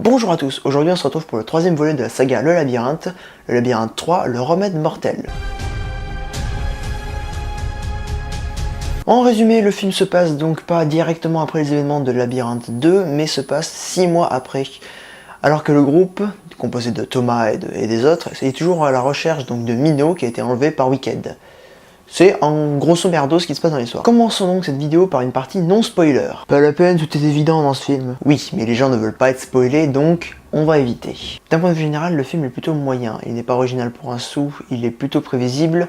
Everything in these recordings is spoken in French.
Bonjour à tous, aujourd'hui on se retrouve pour le troisième volet de la saga Le Labyrinthe 3, le remède mortel. En résumé, le film se passe donc pas directement après les événements de Labyrinthe 2, mais se passe 6 mois après, alors que le groupe, composé de Thomas et des autres, est toujours à la recherche donc de Minot qui a été enlevé par Wicked. C'est en grosso merdo ce qui se passe dans l'histoire. Commençons donc cette vidéo par une partie non spoiler. Pas la peine, tout est évident dans ce film. Oui, mais les gens ne veulent pas être spoilés, donc on va éviter. D'un point de vue général, le film est plutôt moyen. Il n'est pas original pour un sou, il est plutôt prévisible,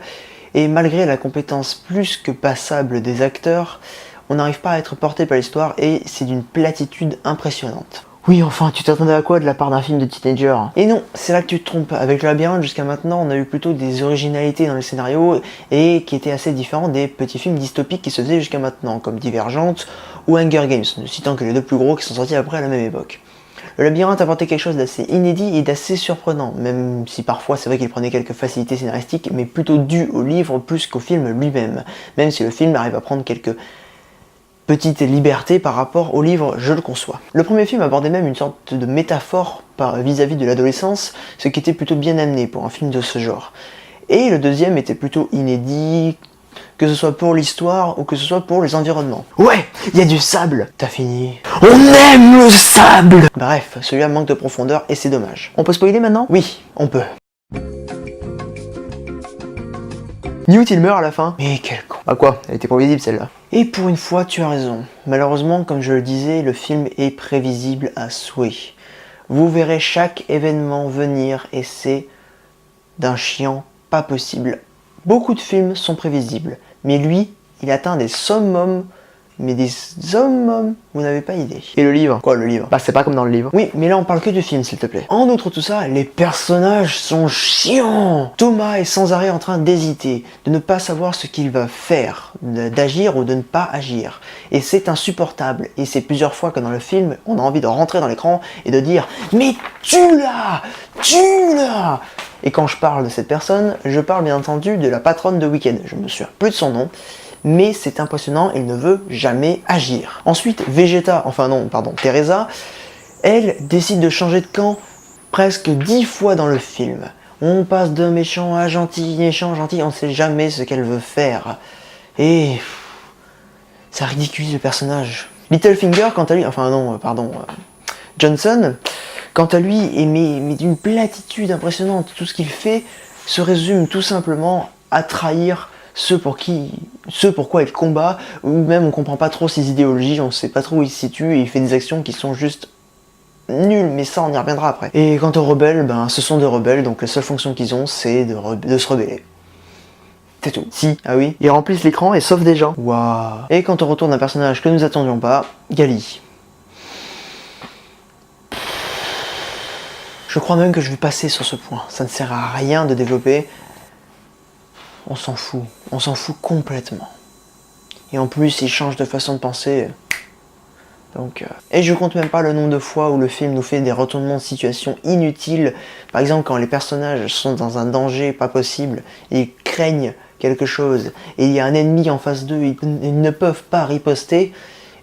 et malgré la compétence plus que passable des acteurs, on n'arrive pas à être porté par l'histoire et c'est d'une platitude impressionnante. Oui, enfin, tu t'attendais à quoi de la part d'un film de teenager? Et non, c'est là que tu te trompes. Avec le Labyrinthe, jusqu'à maintenant, on a eu plutôt des originalités dans les scénarios et qui étaient assez différents des petits films dystopiques qui se faisaient jusqu'à maintenant, comme Divergente ou Hunger Games, ne citant que les deux plus gros qui sont sortis après à la même époque. Le Labyrinthe apportait quelque chose d'assez inédit et d'assez surprenant, même si parfois c'est vrai qu'il prenait quelques facilités scénaristiques, mais plutôt dues au livre plus qu'au film lui-même, même si le film arrive à prendre quelques petite liberté par rapport au livre, je le conçois. Le premier film abordait même une sorte de métaphore vis-à-vis de l'adolescence, ce qui était plutôt bien amené pour un film de ce genre. Et le deuxième était plutôt inédit, que ce soit pour l'histoire ou que ce soit pour les environnements. Ouais, il y a du sable. T'as fini. On aime le sable. Bref, celui-là manque de profondeur et c'est dommage. On peut spoiler maintenant? Oui, on peut. Newt il meurt à la fin. Mais quel con. Ah quoi, elle était prévisible celle-là. Et pour une fois tu as raison. Malheureusement, comme je le disais, le film est prévisible à souhait. Vous verrez chaque événement venir et c'est d'un chiant pas possible. Beaucoup de films sont prévisibles, mais lui, il atteint des summums. Mais des summums, vous n'avez pas idée. Et le livre? Quoi le livre? Bah c'est pas comme dans le livre. Oui, mais là on parle que du film s'il te plaît. En outre tout ça, les personnages sont chiants. Thomas est sans arrêt en train d'hésiter, de ne pas savoir ce qu'il va faire, d'agir ou de ne pas agir. Et c'est insupportable. Et c'est plusieurs fois que dans le film, on a envie de rentrer dans l'écran et de dire « Mais tue-la! Tue-la !» Et quand je parle de cette personne, je parle bien entendu de la patronne de Wicked. Je me souviens plus de son nom. Mais c'est impressionnant, elle ne veut jamais agir. Ensuite, Teresa, elle décide de changer de camp presque 10 fois dans le film. On passe d'un méchant à gentil, méchant, gentil, on ne sait jamais ce qu'elle veut faire. Et ça ridiculise le personnage. Littlefinger, quant à lui, Johnson, quant à lui, est mais d'une platitude impressionnante. Tout ce qu'il fait se résume tout simplement à trahir ce pourquoi il combat, ou même on comprend pas trop ses idéologies, on sait pas trop où il se situe, et il fait des actions qui sont juste nulles, mais ça on y reviendra après. Et quant aux rebelles, ce sont des rebelles, donc la seule fonction qu'ils ont c'est de se rebeller. C'est tout. Si, ah oui, ils remplissent l'écran et sauvent des gens. Waouh. Et quant au retour d'un personnage que nous attendions pas, Gali. Je crois même que je vais passer sur ce point, ça ne sert à rien de développer. On s'en fout complètement. Et en plus, il change de façon de penser. Donc, Et je compte même pas le nombre de fois où le film nous fait des retournements de situation inutiles. Par exemple, quand les personnages sont dans un danger pas possible, ils craignent quelque chose, et il y a un ennemi en face d'eux, ils ne peuvent pas riposter,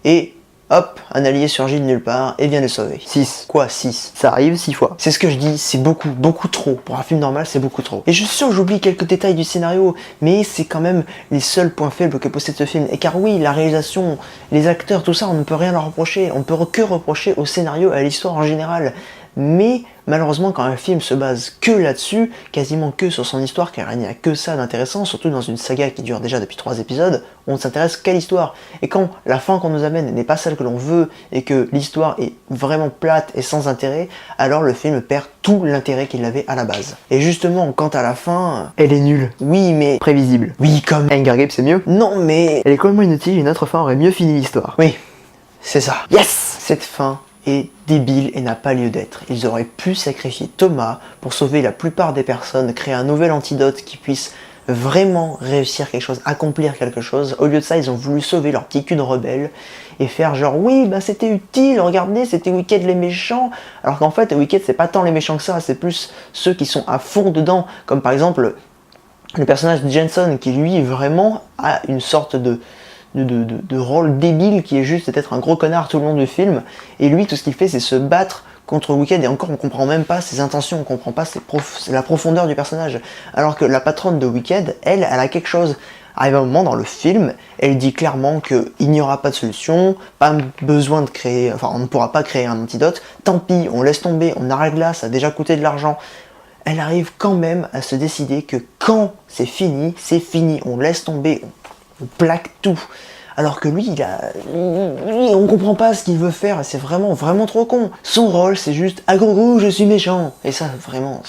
et hop, un allié surgit de nulle part et vient les sauver. 6. Quoi 6? Ça arrive 6 fois. C'est ce que je dis, c'est beaucoup trop. Pour un film normal, c'est beaucoup trop. Et je suis sûr que j'oublie quelques détails du scénario, mais c'est quand même les seuls points faibles que possède ce film. Et car oui, la réalisation, les acteurs, tout ça, on ne peut rien leur reprocher. On ne peut que reprocher au scénario, à l'histoire en général. Mais malheureusement, quand un film se base que là-dessus, quasiment que sur son histoire, car il n'y a que ça d'intéressant, surtout dans une saga qui dure déjà depuis 3 épisodes, on ne s'intéresse qu'à l'histoire. Et quand la fin qu'on nous amène n'est pas celle que l'on veut, et que l'histoire est vraiment plate et sans intérêt, alors le film perd tout l'intérêt qu'il avait à la base. Et justement, quant à la fin... Elle est nulle. Oui, mais... Prévisible. Oui, comme... Hunger Games, c'est mieux. Non, mais... Elle est complètement inutile, une autre fin aurait mieux fini l'histoire. Oui, c'est ça. Yes. Cette fin est débile et n'a pas lieu d'être. Ils auraient pu sacrifier Thomas pour sauver la plupart des personnes, créer un nouvel antidote qui puisse vraiment réussir quelque chose, accomplir quelque chose. Au lieu de ça, ils ont voulu sauver leur petit cul de rebelle et faire genre oui, c'était utile, regardez, c'était Wicked les méchants. Alors qu'en fait, Wicked, c'est pas tant les méchants que ça, c'est plus ceux qui sont à fond dedans, comme par exemple le personnage de Jensen qui lui vraiment a une sorte de rôle débile qui est juste d'être un gros connard tout le long du film, et lui tout ce qu'il fait c'est se battre contre Wicked, et encore on comprend même pas ses intentions, on comprend pas la profondeur du personnage. Alors que la patronne de Wicked, elle a quelque chose. Arrive un moment dans le film, elle dit clairement qu'il n'y aura pas de solution, pas besoin de créer, enfin on ne pourra pas créer un antidote, tant pis, on laisse tomber, on arrête là, ça a déjà coûté de l'argent. Elle arrive quand même à se décider que quand c'est fini, on laisse tomber, on plaque tout. Alors que lui, on comprend pas ce qu'il veut faire, c'est vraiment, vraiment trop con. Son rôle, c'est juste « Ah gourou, je suis méchant !» Et ça, vraiment...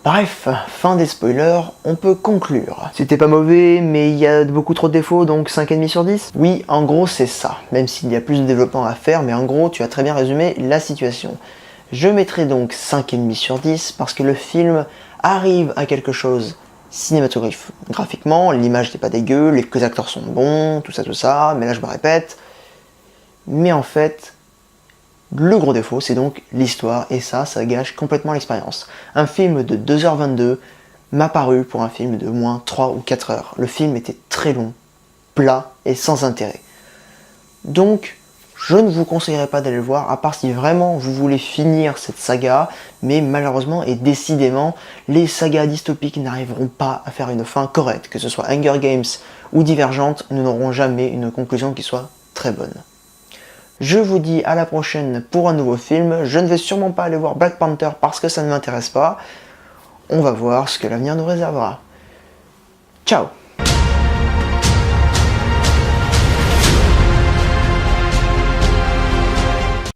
Bref, fin des spoilers, on peut conclure. C'était pas mauvais, mais il y a beaucoup trop de défauts, donc 5,5 sur 10 ? Oui, en gros, c'est ça. Même s'il y a plus de développement à faire, mais en gros, tu as très bien résumé la situation. Je mettrai donc 5,5 sur 10 parce que le film arrive à quelque chose cinématographiquement, l'image n'est pas dégueu, les acteurs sont bons, tout ça, mais là je me répète. Mais en fait, le gros défaut, c'est donc l'histoire, et ça gâche complètement l'expérience. Un film de 2h22 m'a paru pour un film de moins 3 ou 4 heures. Le film était très long, plat et sans intérêt. Donc, je ne vous conseillerais pas d'aller le voir, à part si vraiment vous voulez finir cette saga, mais malheureusement et décidément, les sagas dystopiques n'arriveront pas à faire une fin correcte. Que ce soit Hunger Games ou Divergente, nous n'aurons jamais une conclusion qui soit très bonne. Je vous dis à la prochaine pour un nouveau film. Je ne vais sûrement pas aller voir Black Panther parce que ça ne m'intéresse pas. On va voir ce que l'avenir nous réservera. Ciao!